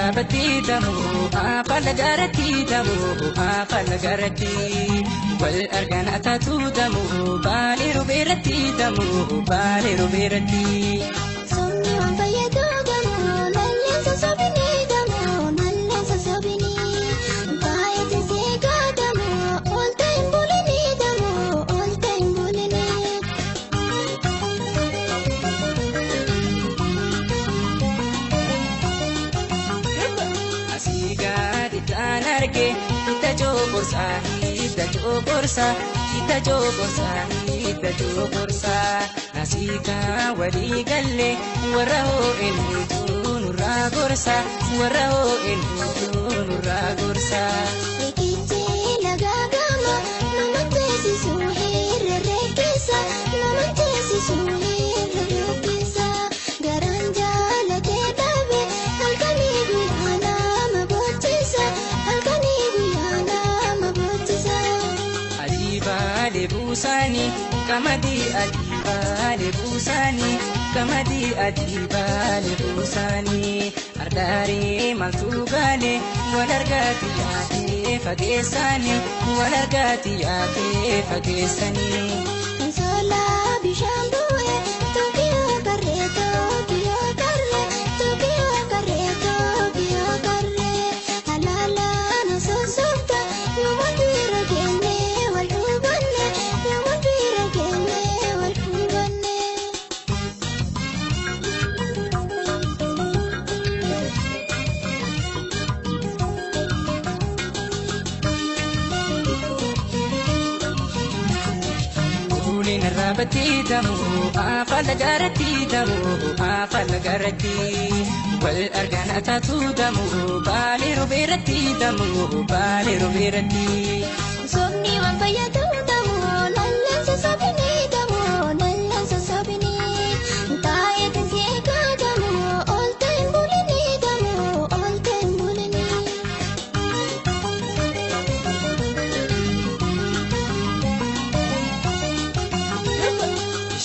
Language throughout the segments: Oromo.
الرابتي دمو أفل جارتي دمو أفل جارتي والأرجان تاتو دمو بالي ربيرتي دمو بالي ربيرتي Somni waan fayyadu gamoo nalleensa sobini gamoo nalleensa sobini baay'ee seegaa gamoo olta hin bulini gamoo olta hin bulini. Asii gadi taan arge hidda jooborsa hidda jooborsa hidda jooborsa hidda jooborsa. Asika wali galle warra ho'entu nurra gorsa warra ho'entu nurra gorsa. Rikichi laga gama nama teessisu hirree keessa nama teessisu hirree keessa garaan jaalatee dhabe halkanii guyyaa nama boochisa halkanii guyyaa nama boochisa. Adibaale buusani kamadi adibaale buusani kamadi adibaale buusani ardaare maltu gaale wal argaati yaate fageessani wal argaati yaate fageessani. Sola bishaan bu'e Tokiyoo karree Tokiyoo karree Tokiyoo karree Tokiyoo karree halaalaan sosoota yooma dhiira kennee wal hubanne yooma dhiira kennee wal hubanne. Ulin rabati damu afal garati damu afal garati wal argan atatu damu bali rubirati damu bali rubirati. Somni waan fayyadu gamoo nalleensa sobini gamoo nalleensa sobini taa'ee seegaa gamoo olta hin bulini gamoo olta hin bulini.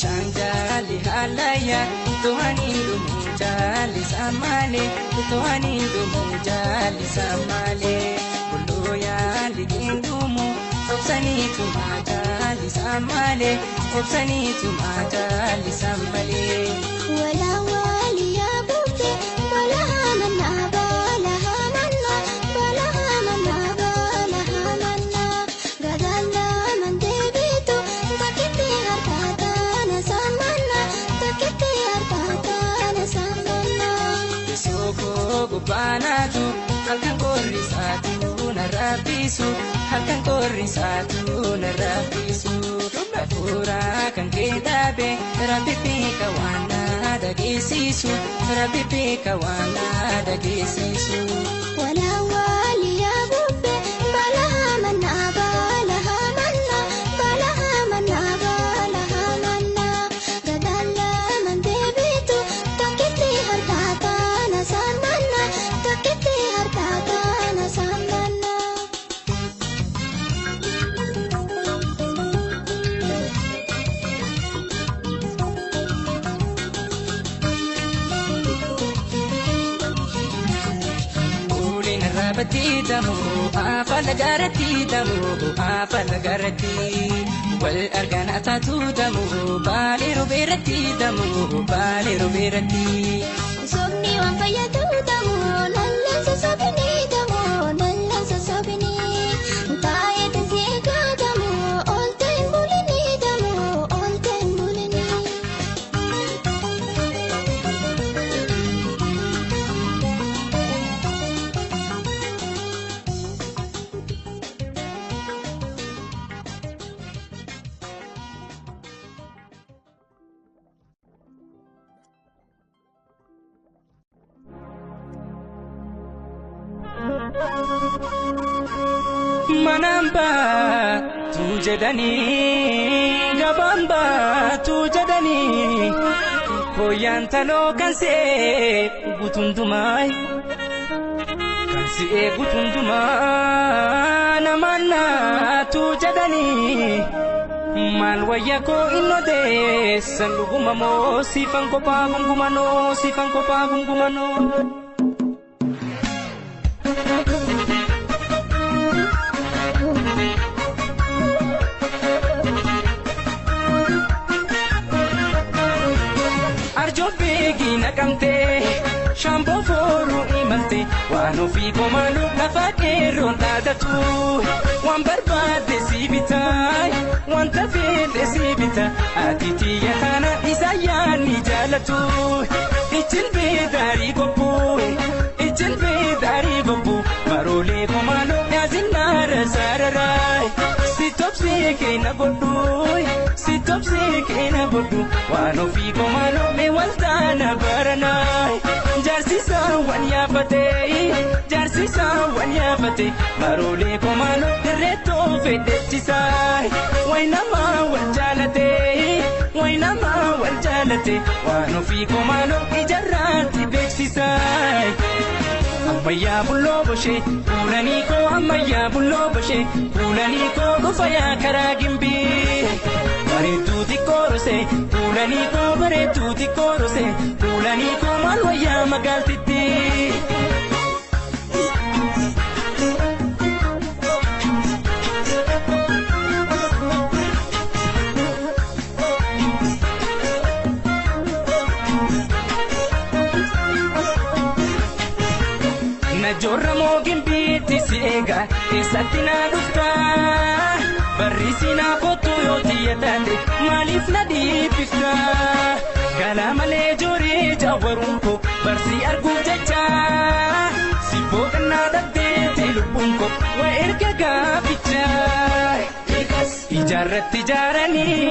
Shangali halaya tuhani dumu jali samale tuhani dumu jali samale kullu ya ligindumu obsani tuma jali samale obsani tuma jali samale. Wala wali ya bukte balaha manna balaha manna balaha manna balaha manna gadalla man deebitu takkiti harkata na samanna takkiti harkata na samanna. Soko gubanatu halkan korrisatu narrabisu halkan korrisatu narrabisu afura kan kedabe rabbi kawana dagesisu rabbi kawana dagesisu. Wala wali ya bukte balaha manna balaha manna balaha manna balaha manna gadalla man deebitu takkiti harkata na samanna takkiti harkata na samanna. Ulin rabati damu afal garati damu afal garati wal argan atatu damu bali rubirati damu bali rubirati. Somni waan fayyadu gamoo nalleensa sobini gamoo nalleensa sobini taa'ee seegaa gamoo olta hin bulini gamoo olta hin bulini. Manamba tu jedani gabamba tu jedani koyan talo kanse gutundumai kanse gutunduma namanna tu jedani mal wayya ko inode sanduguma mo sifan ko pa gumgumano sifan ko pa gumgumano. Arjobbeegi naqamte shaamboo fooruu imalte waan ofii komaaluu lafa dheeroon dhaadatu waan barbaadde si bitaa wanta fedhe si bita ati tiyya kana isa yaanni jaalatu ijjin beedaarii gobbuu ijjin beedaarii gobbuu maroolee komaaluu yaazinnaara saararaa si tobsee keena godhuu si tobsee keena godhuu waan ofii komaaluu mee waltaana baranaa jaarsisa waan yaafate maroolee komaaluu dirreettoo fedhechisaa waynamaa wal jaalate waan ofii komaaluu ijarraatti beeksisaa. Ammayyaa bulloo boshee fuulanii koo ammayyaa bulloo boshee fuulanii koo dhufa yaa karaa gimbii bareedduu xiqqoo rosee fuulanii koo bareedduu xiqqoo rosee fuulanii koo maal wayyaa magaaltitti. Najorra moogin biitti seega eessatti na dhufta barriisi na kottu yoo xiyyatate maaliif na dhiibbifta galaa malee jooree jaawwaruun koo barsi arguuf jecha si booqannaa dhabdeeti lubbuun koo waa erga gaaficha ijaarratti ijaaranii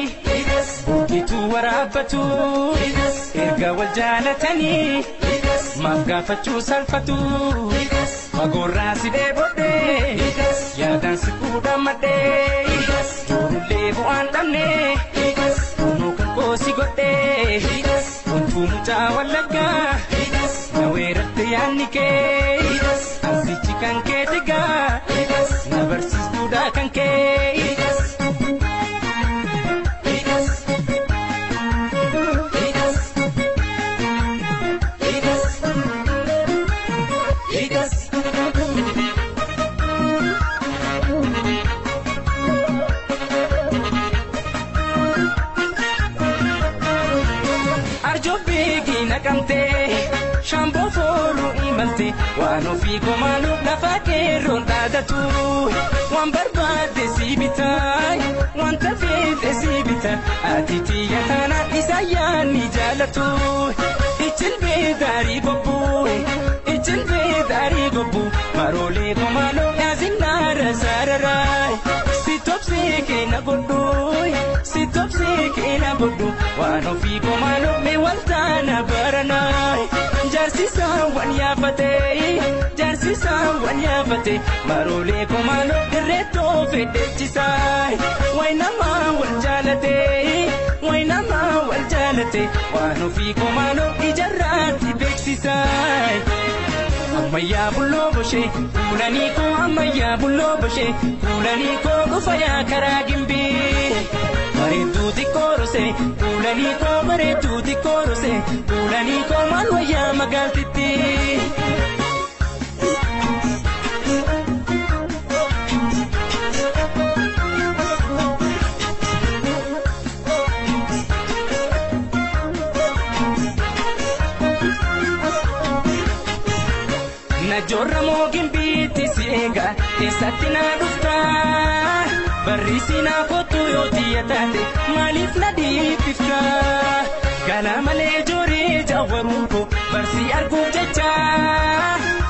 bookituu waraabbatu erga wal jaalatanii maaf gaafachuu salphatu magoorraa si dheebodhee yaadaan si fuudhamadhee joorullee bu'aan dhabnee kunoo kan koo si godhee wantuu mucaa wallaggaa na weeratte yaanni kee ansichi kan kee digaa na barsiistuudhaa kan kee. Arjobbeegi naqamte shaamboo fooruu imalte waan ofii komaaluu lafa dheeroon dhaadatu waan barbaadde si bitaa wanta fedhe si bita ati tiyya kana isa yaanni jaalatu ijjin beedaarii gobbuu maroolee komaaluu yaazinnaara saararaa si tobsee keena godhuu waan ofii komaaluu mee waltaana baranaa jaarsisa waan yaafate maroolee komaaluu dirreettoo fedhechisaa waynamaa wal jaalate waan ofii komaaluu ijarraatti beeksisaa. Ammayyaa bulloo boshee fuulanii koo ammayyaa bulloo boshee fuulanii koo dhufa yaa karaa gimbii bareedduu xiqqoo rosee fuulanii koo bareedduu xiqqoo rosee fuulanii koo maal wayyaa magaaltitti. Najorra moogin biitti seega eessatti na dhufta barriisi na kottu yoo xiyyatate maaliif na dhiibbifta galaa malee jooree jaawwaruun koo barsi arguuf jecha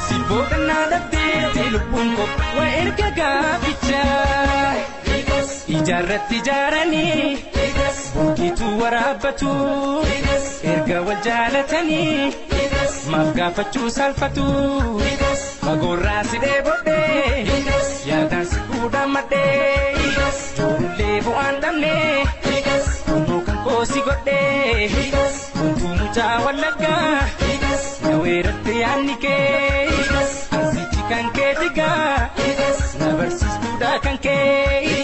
si booqannaa dhabdeeti lubbuun koo waa erga gaaficha ijaarratti ijaaranii bookituu waraabbatu erga wal jaalatanii maaf gaafachuu salphatu magoorraa si dheebodhee yaadaan si fuudhamadhee joorullee bu'aan dhabnee kunoo kan koo si godhee wantuu mucaa wallaggaa na weeratte yaanni kee ansichi kan kee digaa na barsiistuudhaa kan kee.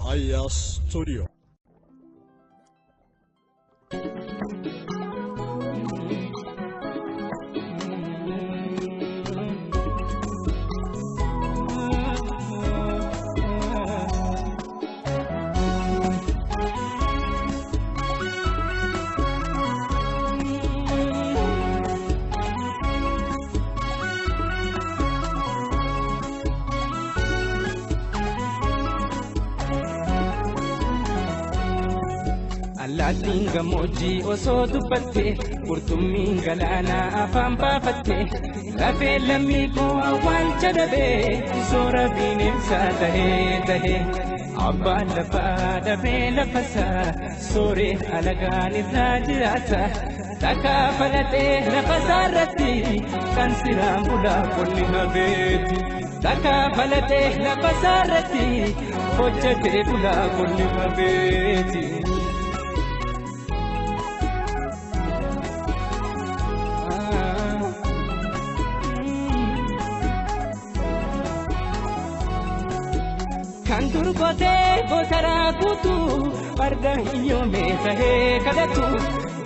Aya Studio. Allaattiin gammoojjii osoo dubbatte qurxummiin galaanaa afaan baafatte lafee lammii koo awwaalcha dhabee soora bineensaa tahee abbaan lafaa dhabee lafasaa sooree alagaan irraa jiraata takkaa falatee lafasaa irratti kan siraan bulaa qonni habeeti takkaa falatee lafasaa irratti hojjetee bulaa qonni habeeti. Kan turgootee gootaraa guutuu farda hiyyoomee tahee kadhatu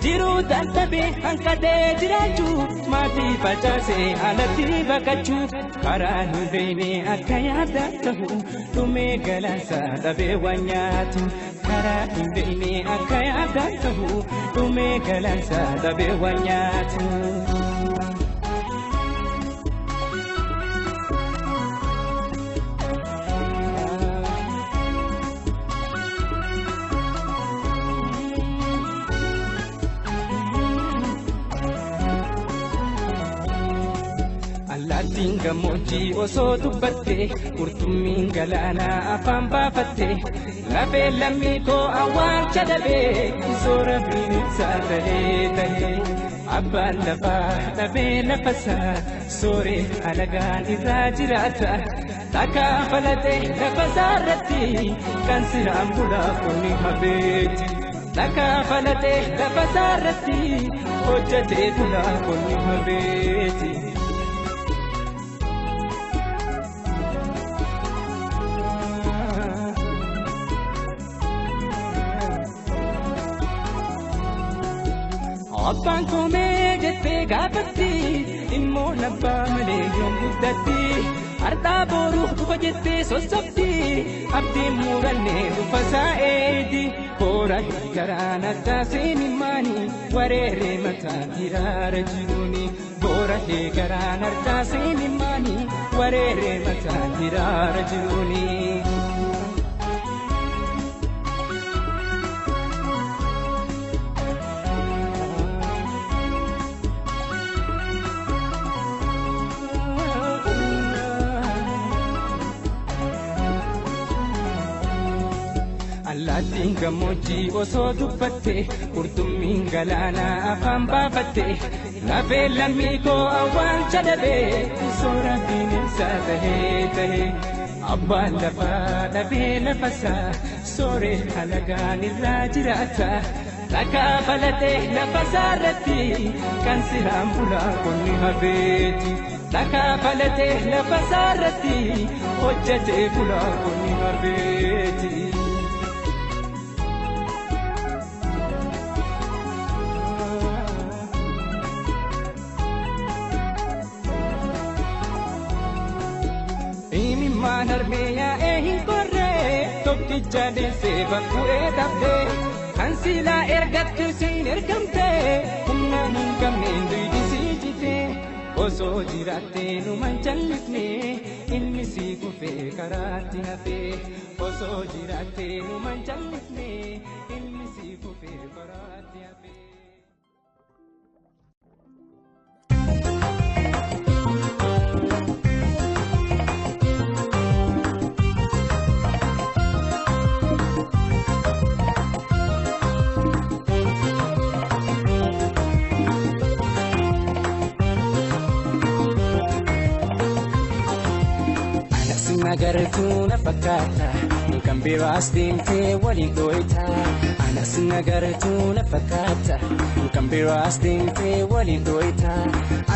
jiruu dadhabee hanqatee jiraachuu maatii facaasee alatti baqachuu karaa hin beekne akka yaada ta'u dhumee galaansaa dhabee waan nyaatu karaa hin beekne akka yaada ta'u dhumee galaansaa dhabee waan nyaatu. Allaattiin gammoojjii osoo dubbatte qurxummiin galaanaa afaan baafatte lafee lammii koo awwaalcha dhabee soora bineensaa tahee abbaan lafaa dhabee lafasaa sooree alagaan irraa jiraata takkaa falatee lafasaa irratti kan siraan bulaa qonni habeeti takkaa falatee lafasaa irratti hojjetee bulaa qonni habeeti. Abbaan koomee jettee gaafatti immoo nabbaa malee yoom guddatti har'aa boruuf dhufa jettee sossobdi abdiin murannee dhufa saa'eeti boora garaan addaa seenimmaanii wareeree mataan hiraara jiruuni boora garaan addaa seenimmaanii wareeree mataan hiraara jiruuni. Allaattiin gammoojjii osoo dubbatte qurxummiin galaanaa afaan baafatte lafee lammii koo awwaalcha dhabee soora bineensaa tahee abbaan lafaa dhabee lafasaa sooree alagaan irraa jiraata takkaa falatee lafasaa irratti kan siraan bulaa qonni habeeti takkaa falatee lafasaa irratti hojjetee bulaa qonni habeeti. Imimmaan harmeeyaa hin korree tokkicha deessee bakku'ee dhabdee kan silaa ergatte siin ergamtee humna hin qabneen duydisii jitee osoo jiraattee numan jallisne ilmi sii kufee karaatti hafee osoo jiraattee numan jallisne ilmi sii kufee karaatti hafee. Nagartuu na fakkaata kan biraas deemtee walii gooyta anas nagartuu na fakkaata kan biraas deemtee walii gooyta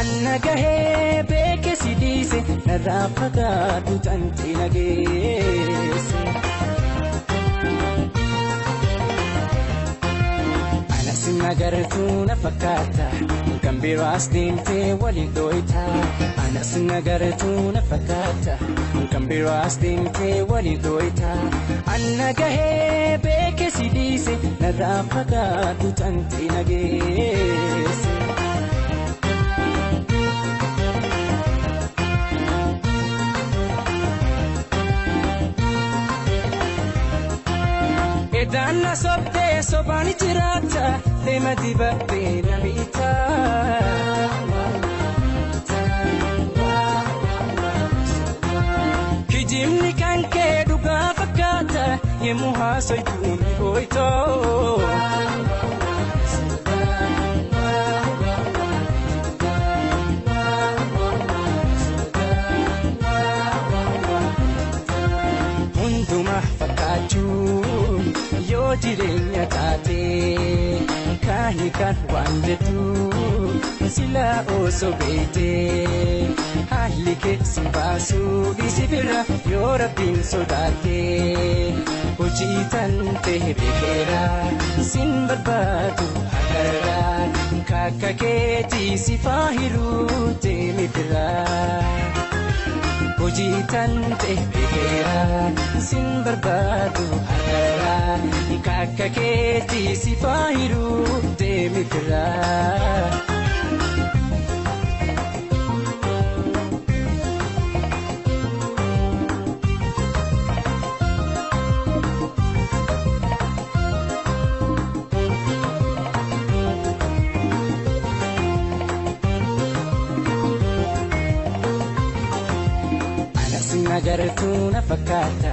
anna gahee beeke si dhiise narraa fagaatu tanti nageesse Nagartu na fakata Kambiro asdimte walidoita Anas nagartu na fakata Kambiro asdimte walidoita Annagahe beke sidise Narafaka tutanti nagese Edanna sobte sobani jirata Tema dibate namita Kijimni kanke duga fakata Yemu hasoy tumi oito Munduma fakatu Yo jirenya tate Kahikan wandetu Sila oso bete Halike simbasu isibira Yo rabin sodate Ujitan tehbekera Sin barbadu agara Kakaketi sifahiru temibira Ujitan tehbekera Sin barbadu agara Kakaketi sifahiru temibira Nagartu na fakata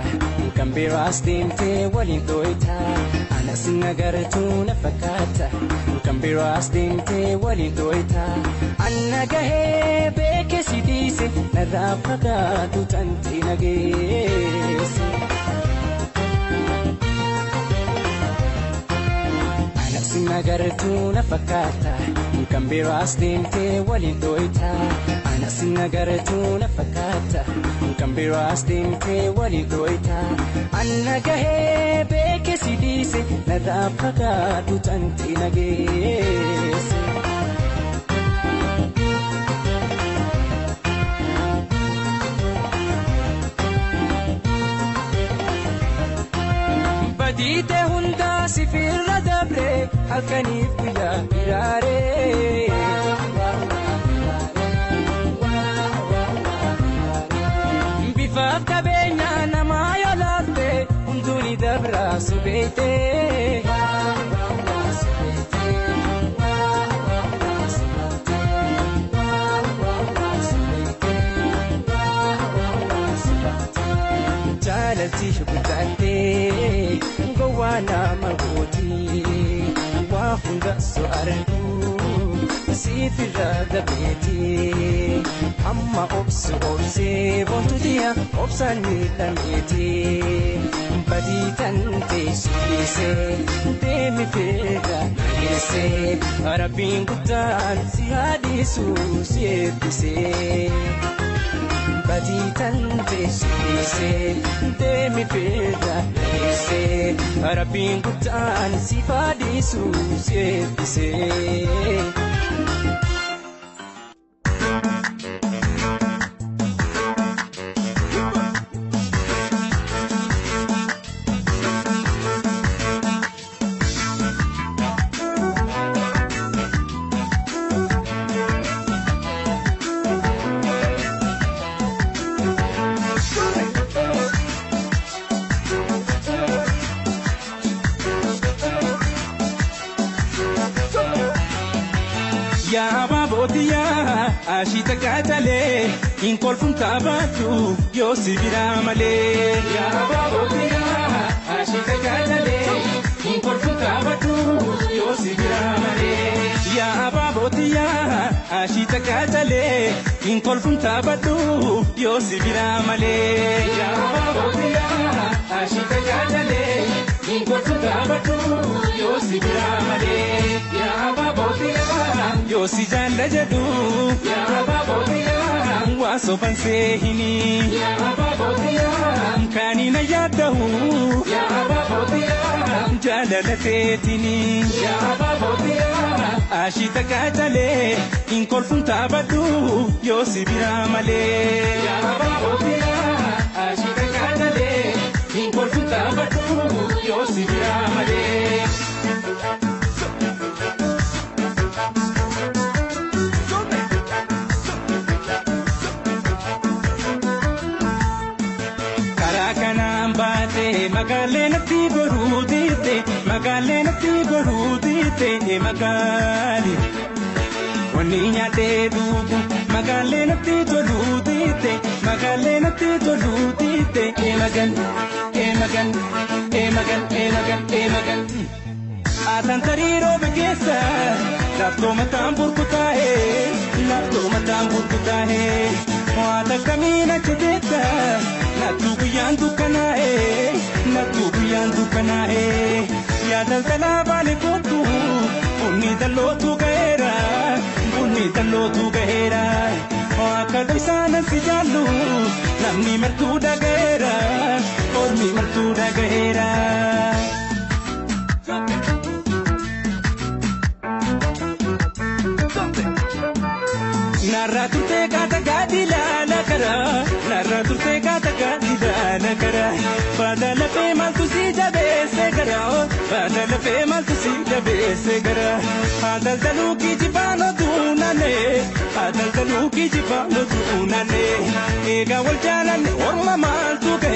Kambiro asdimte walidoita Anas nagartu na fakata Kambiro asdimte walidoita Annagahe beke sidise Narafaka tutanti nagese Anas nagartu na fakata Kambiro asdimte walidoita Anas nagartu na fakata Kambiro asdimte walidoita Annagahe beke sidise Narafaka tutanti nagese Badite hunda sifirra dabre Halkanif kuya mirare Bifafta benya nama yolate Unduni dabra subete Jalati hukutate Gowana magoti Wafunda suardu Sifira dabeti Amma obsu obse Bontudia obsani lameti Baditan te sudise Demi feda nagese Arabin kutan si hadisu sietise Baditan te sudise Demi feda nagese Arabin kutan si hadisu sietise Ya babotia ashita katale in kolfun tabatu yo sibira male ya babotia ashita katale in kolfun tabatu yo sibira male ya babotia ashita katale in kolfun tabatu yo sibira male ya babotia ashita katale in kolfun tabatu yo sibira male ya babotia Yo si jalla jadu ya babotia wa wasoban seehini yaa abaabotiyaa kanina yaadahu yaa abaabotiyaa jaalala teetini yaa abaabotiyaa ashita kajalee in kolfun taabadhu yoo si biraa malee yaa abaabotiyaa ashita kajalee in kolfun taabadhu yoo si biraa malee. Magaaleenatti goruutite magaali wanni nyaatee dhugu magaaleenatti toluutite magan atan tariiroo bekeessa laftoomataan burkutaa'ee waata kamiina jeteetta nattu guyyaan dukkanaa'ee yaa daldalaa baale kootu bunni dallootu ga'eera akka dhoysaanan si jaallu namni martuu dhaga'eera ormi martuu dhaga'eera. Narra turte kata gadila la kara badala pe mal tu si jabe se kara badala pe mal tu si jabe se kara adal dalu ki jibano dunane ega wal jalan orma mal tu ke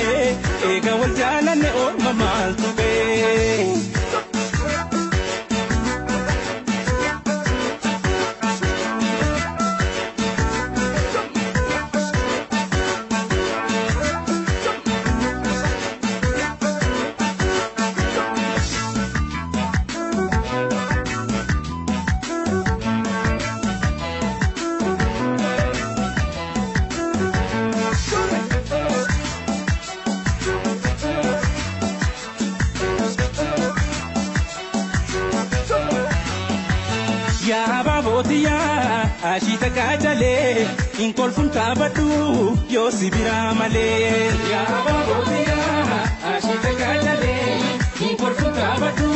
ashita kajalee in kolfun taabadhu yoo si biraa malee yaa abaabotiyaa ashita kajalee in kolfun taabadhu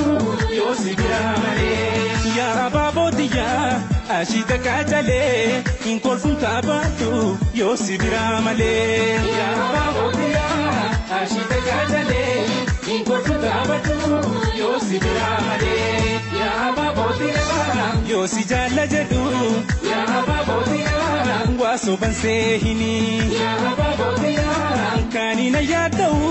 yoo si biraa malee yaa abaabotiyaa ashita kajalee in kolfun taabadhu yoo si biraa malee yaa abaabotiyaa ashita kajalee in kolfun taabadhu yoo si biraa malee yaa abaabotiyaa yoo si jaalla jedhu yaa abaabotiyaa wasoban seehini yaa abaabotiyaa kanina yaadahu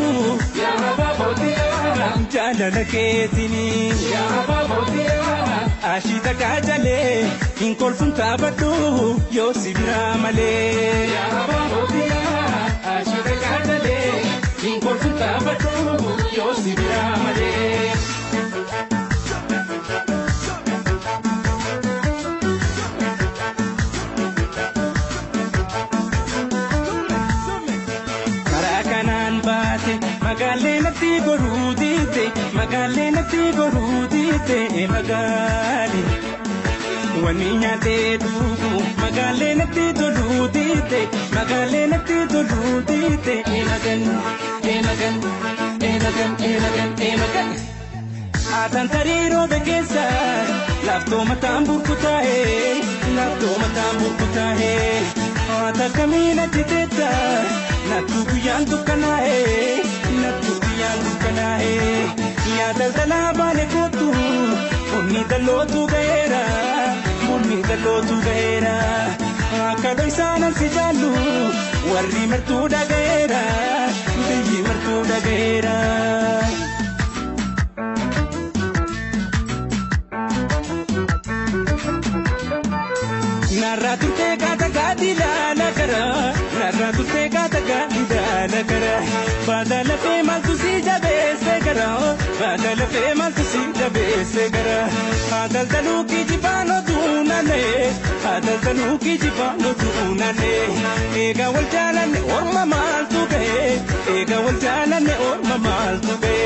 yaa abaabotiyaa jaalala keetini yaa abaabotiyaa ashita kajalee in kolfun taabadhu yoo si biraa malee yaa abaabotiyaa ashita kajalee in kolfun taabadhu yoo si biraa malee. magaaleenatti goruutite magaali wanni nyaatee dhugu magaaleenatti toluutite magan atan tariiroo bekeessa laftoomataan burkutaa'ee waata kamiina jeteetta nattu guyyaan dukkanaa'ee yaa daldalaa baale kootu bunni dallootu ga'eera akka dhoysaanan si jaallu warri martuu dhaga'eera biyyi martuu dhaga'eera. Narra turte kata gadila la kara badala pe mal tu si jabe se kara adal dalu ki jibano dunane ega wal jalan orma mal tu ke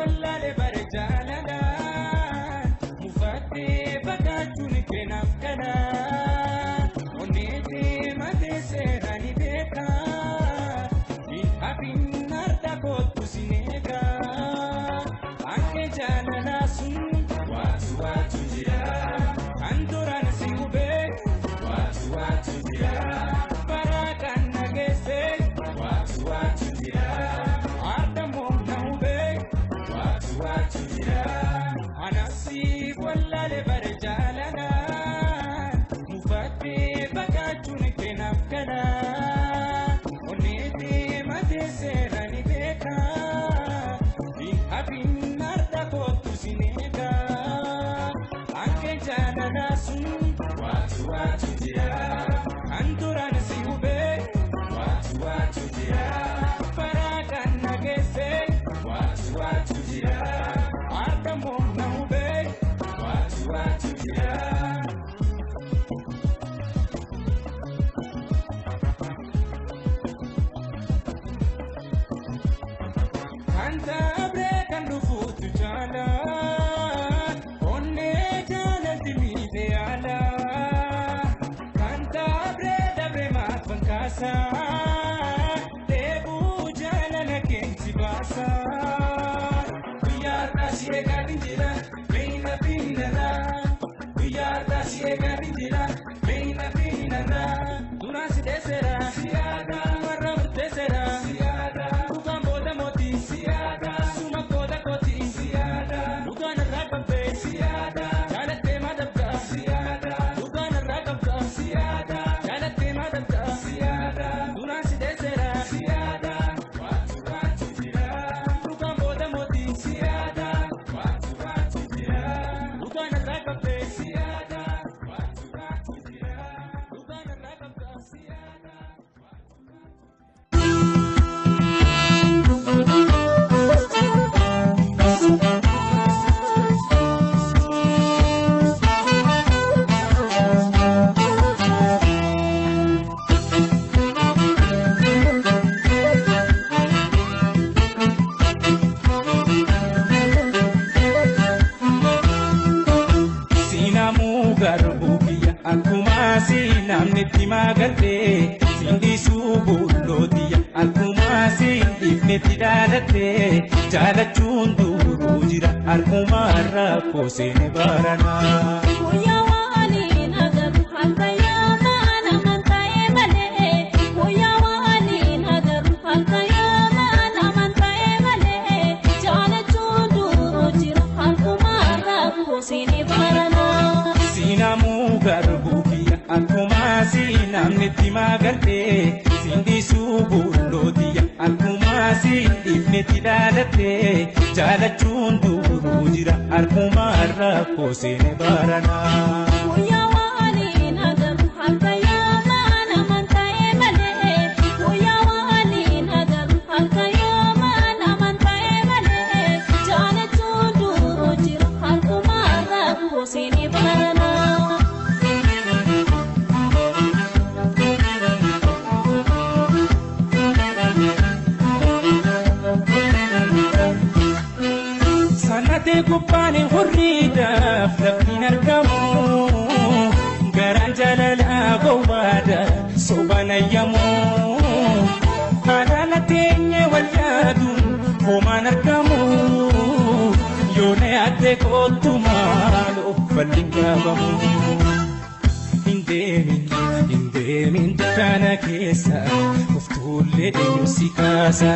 wallale barjalala mufatte bakachuni kenaf kana onete mate serani beka in hapin narda kotu sineka anke jalala sun watu jira anduran singube watu jira parakan nagese watu jira ardamo naube watu jira anasi wallale barjalana mufate bakachuni kenaf kana onete mate serani beka in hapin narda kotu sineka anke jalala sun watu jira anduran singube watu jira parakan nagese watu jira ardamo naube watu jira Kanta brekan dufutu jala onne jala dimide ala Kanta breda bremat bankasa debu jala nakensi basa Biyata siega dindira meina pinara Biyata siega dindira meina pinara Durasi desera siada marra desera siada Ugamboda moti siada suma koda koti siada Lugana ragabbe siada jalate madabda siada Lugana ragabda siada jalate madabda siada Durasi desera siada watu jira Ugamboda moti siada watu jira Lugana ragabbe siada watu jira Lugana ragabda siada Sinamu garbubiya akuma sinamnetti magarte sindi subulodiya akuma sindifnetti dadate jalachun duru jira akuma rakko sene barana Sinamu garbubiya akuma sinamnetti magarte sindi subulodiya akuma sindifnetti dadate jalachun duru jira akuma rakko sene barana Sanate kupani hurrida flafin argamu garan jalala gowada sobanayamu halalatenya waljadu homan argamu yone ate kotumalo falingabamu indemin kana kesa uftulle musikasa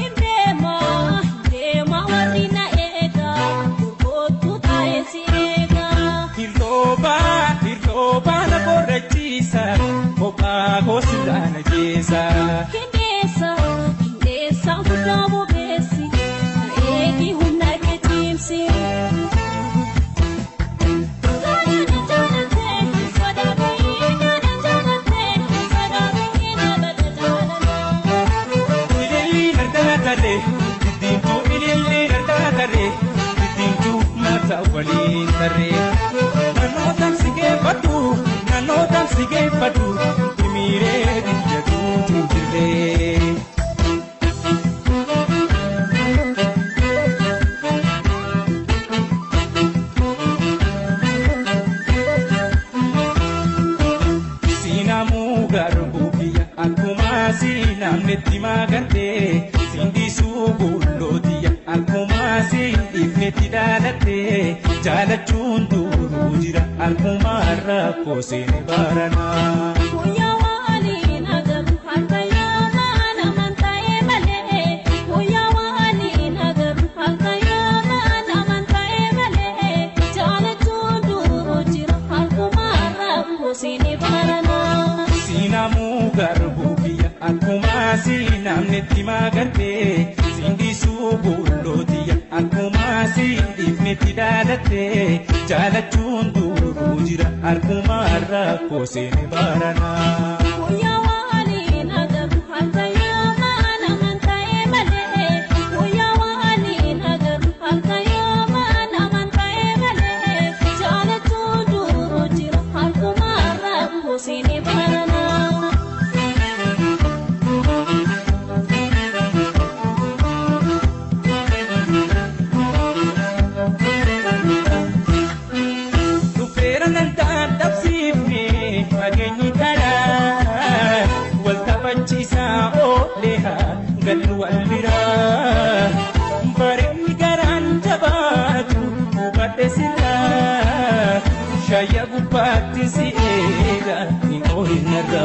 Indema warina Irroba na borrachisa Kopa gosila na jesa Kindesa Kudamo besi Egi humna ketimsi Ilili nardakare Didintu mata walin tare Nanotam sige patu Imire diya tutunjirle dhibnetti dhaalattee jaalachuun duruu jira alkumaa rakkoo seene baranaa. Sinamu garbukia akuma sinamnetti magarte sindisu bullotiya akuma sindifnetti dalatte jalachuun duruu jira akuma rakkoo seene baranaa. Shaya gubbaatti si eega ni ooyinarra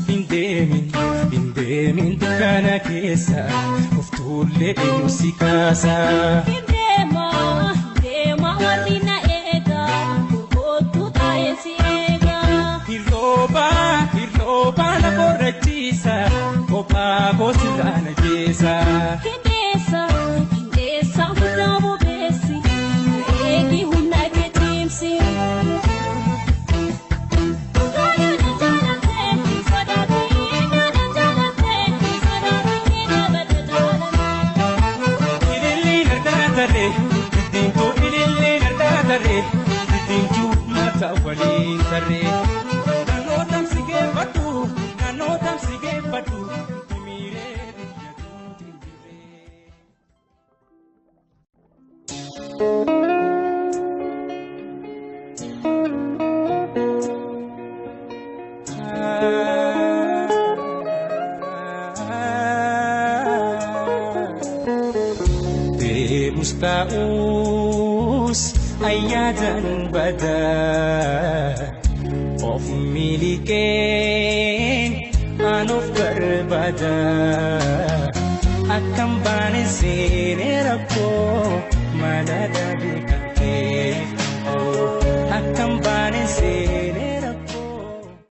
hin deemin dukkana keessa of tuullee eenyu si kaasa. Deema warri na eega gurgootu taa'ee si eega. Hirrooba na borrachiisa kophaa goosirraa na keessa. Hindeessa hundaa bobeessi eegi humna keetiimsi. Ililliin argaa tarree ittiintuu ililliin argaa tarree ittiintuu mataa waliin tarree. Naannoo tamsi geeffadhu himiiree biyyattuu tinjirree. Deemus taa'us ayyaadan badaa of miliqeen aan of barbaada akkam baane seenee rakkoo malada.